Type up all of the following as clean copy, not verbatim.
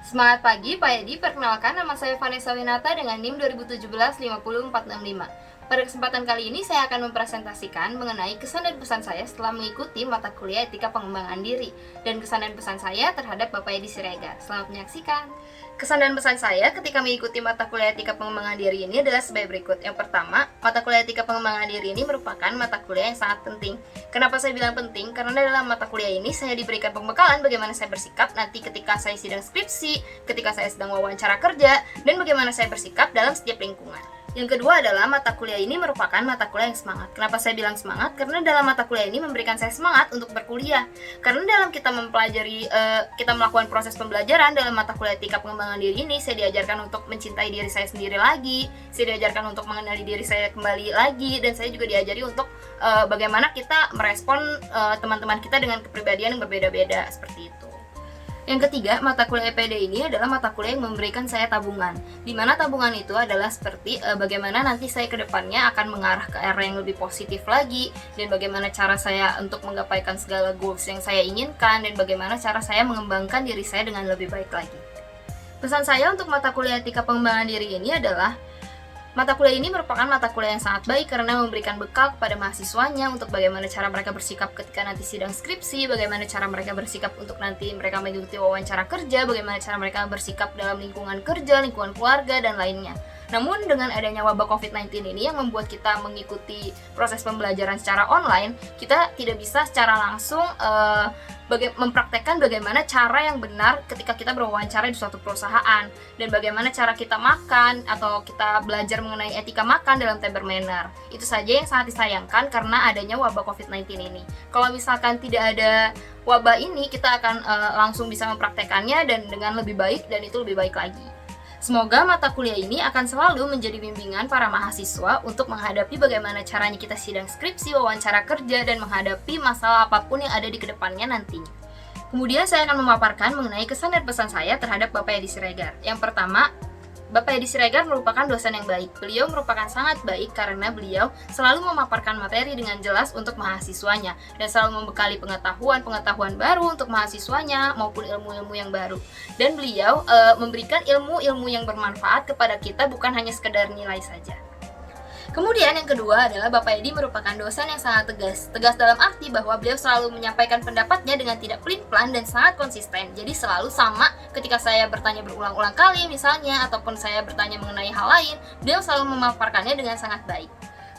Semangat pagi, Pak Edi. Perkenalkan, nama saya Vanessa Winata dengan NIM 2017-50465. Pada kesempatan kali ini, saya akan mempresentasikan mengenai kesan dan pesan saya setelah mengikuti mata kuliah Etika Pengembangan Diri dan kesan dan pesan saya terhadap Bapak Edi Siregar. Selamat menyaksikan. Kesan dan pesan saya ketika mengikuti mata kuliah Etika Pengembangan Diri ini adalah sebagai berikut. Yang pertama, mata kuliah Etika Pengembangan Diri ini merupakan mata kuliah yang sangat penting. Kenapa saya bilang penting? Karena dalam mata kuliah ini saya diberikan pembekalan bagaimana saya bersikap nanti ketika saya sidang skripsi, ketika saya sedang wawancara kerja, dan bagaimana saya bersikap dalam setiap lingkungan. Yang kedua adalah mata kuliah ini merupakan mata kuliah yang semangat. Kenapa saya bilang semangat? Karena dalam mata kuliah ini memberikan saya semangat untuk berkuliah. Karena dalam kita mempelajari, kita melakukan proses pembelajaran dalam mata kuliah Etika Pengembangan Diri ini, saya diajarkan untuk mencintai diri saya sendiri lagi, saya diajarkan untuk mengenali diri saya kembali lagi, dan saya juga diajari untuk bagaimana kita merespon teman-teman kita dengan kepribadian yang berbeda-beda seperti itu. Yang ketiga, mata kuliah EPD ini adalah mata kuliah yang memberikan saya tabungan. Di mana tabungan itu adalah seperti bagaimana nanti saya ke depannya akan mengarah ke arah yang lebih positif lagi, dan bagaimana cara saya untuk menggapaikan segala goals yang saya inginkan, dan bagaimana cara saya mengembangkan diri saya dengan lebih baik lagi. Pesan saya untuk mata kuliah Etika Pengembangan Diri ini adalah mata kuliah ini merupakan mata kuliah yang sangat baik karena memberikan bekal kepada mahasiswanya untuk bagaimana cara mereka bersikap ketika nanti sidang skripsi, bagaimana cara mereka bersikap untuk nanti mereka mengikuti wawancara kerja, bagaimana cara mereka bersikap dalam lingkungan kerja, lingkungan keluarga, dan lainnya. Namun dengan adanya wabah COVID-19 ini yang membuat kita mengikuti proses pembelajaran secara online, kita tidak bisa secara langsung mempraktekkan bagaimana cara yang benar ketika kita berwawancara di suatu perusahaan, dan bagaimana cara kita makan atau kita belajar mengenai etika makan dalam table manner. Itu saja yang sangat disayangkan karena adanya wabah COVID-19 ini. Kalau misalkan tidak ada wabah ini, kita akan langsung bisa mempraktekannya dan dengan lebih baik, dan itu lebih baik lagi. Semoga mata kuliah ini akan selalu menjadi bimbingan para mahasiswa untuk menghadapi bagaimana caranya kita sidang skripsi, wawancara kerja, dan menghadapi masalah apapun yang ada di kedepannya nantinya. Kemudian saya akan memaparkan mengenai kesan dan pesan saya terhadap Bapak Edi Siregar. Yang pertama, Bapak Edi Siregar merupakan dosen yang baik. Beliau merupakan sangat baik karena beliau selalu memaparkan materi dengan jelas untuk mahasiswanya dan selalu membekali pengetahuan baru untuk mahasiswanya maupun ilmu-ilmu yang baru. Dan beliau memberikan ilmu-ilmu yang bermanfaat kepada kita, bukan hanya sekedar nilai saja. Kemudian yang kedua adalah Bapak Edi merupakan dosen yang sangat tegas. Tegas dalam arti bahwa beliau selalu menyampaikan pendapatnya dengan tidak pelin-pelan dan sangat konsisten. Jadi selalu sama ketika saya bertanya berulang-ulang kali misalnya, ataupun saya bertanya mengenai hal lain, beliau selalu memaparkannya dengan sangat baik.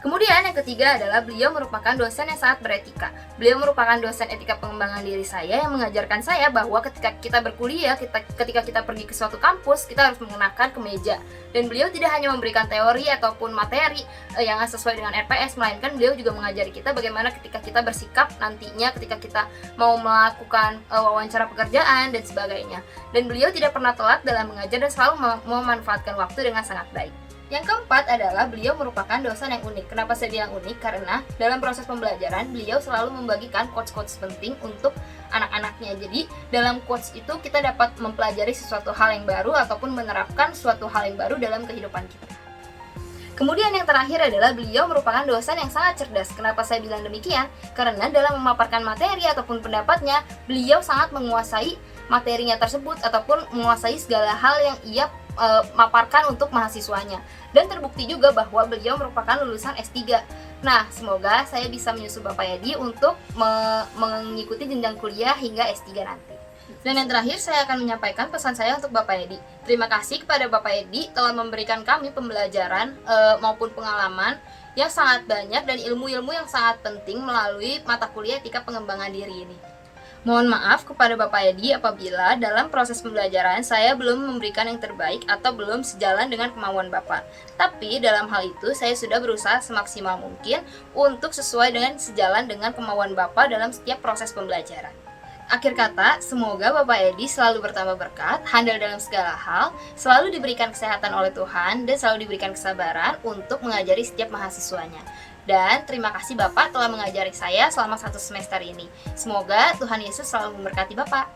Kemudian yang ketiga adalah beliau merupakan dosen yang sangat beretika. Beliau merupakan dosen etika pengembangan diri saya yang mengajarkan saya bahwa ketika kita berkuliah, ketika kita pergi ke suatu kampus, kita harus mengenakan kemeja. Dan beliau tidak hanya memberikan teori ataupun materi yang sesuai dengan RPS, melainkan beliau juga mengajari kita bagaimana ketika kita bersikap nantinya ketika kita mau melakukan wawancara pekerjaan dan sebagainya. Dan beliau tidak pernah telat dalam mengajar dan selalu memanfaatkan waktu dengan sangat baik. Yang keempat adalah beliau merupakan dosen yang unik. Kenapa saya bilang unik? Karena dalam proses pembelajaran beliau selalu membagikan quotes-quotes penting untuk anak-anaknya. Jadi dalam quotes itu kita dapat mempelajari sesuatu hal yang baru ataupun menerapkan suatu hal yang baru dalam kehidupan kita. Kemudian yang terakhir adalah beliau merupakan dosen yang sangat cerdas. Kenapa saya bilang demikian? Karena dalam memaparkan materi ataupun pendapatnya, beliau sangat menguasai materinya tersebut ataupun menguasai segala hal yang ia maparkan untuk mahasiswanya. Dan terbukti juga bahwa beliau merupakan lulusan S3. Nah, semoga saya bisa menyusul Bapak Edi untuk mengikuti jenjang kuliah hingga S3 nanti. Dan yang terakhir, saya akan menyampaikan pesan saya untuk Bapak Edi. Terima kasih kepada Bapak Edi telah memberikan kami pembelajaran maupun pengalaman yang sangat banyak dan ilmu-ilmu yang sangat penting melalui mata kuliah Etika Pengembangan Diri ini. Mohon maaf kepada Bapak Edi apabila dalam proses pembelajaran saya belum memberikan yang terbaik atau belum sejalan dengan kemauan Bapak. Tapi dalam hal itu saya sudah berusaha semaksimal mungkin untuk sesuai dengan sejalan dengan kemauan Bapak dalam setiap proses pembelajaran. Akhir kata, semoga Bapak Edi selalu bertambah berkat, handal dalam segala hal, selalu diberikan kesehatan oleh Tuhan, dan selalu diberikan kesabaran untuk mengajari setiap mahasiswanya. Dan terima kasih Bapak telah mengajari saya selama 1 semester ini. Semoga Tuhan Yesus selalu memberkati Bapak.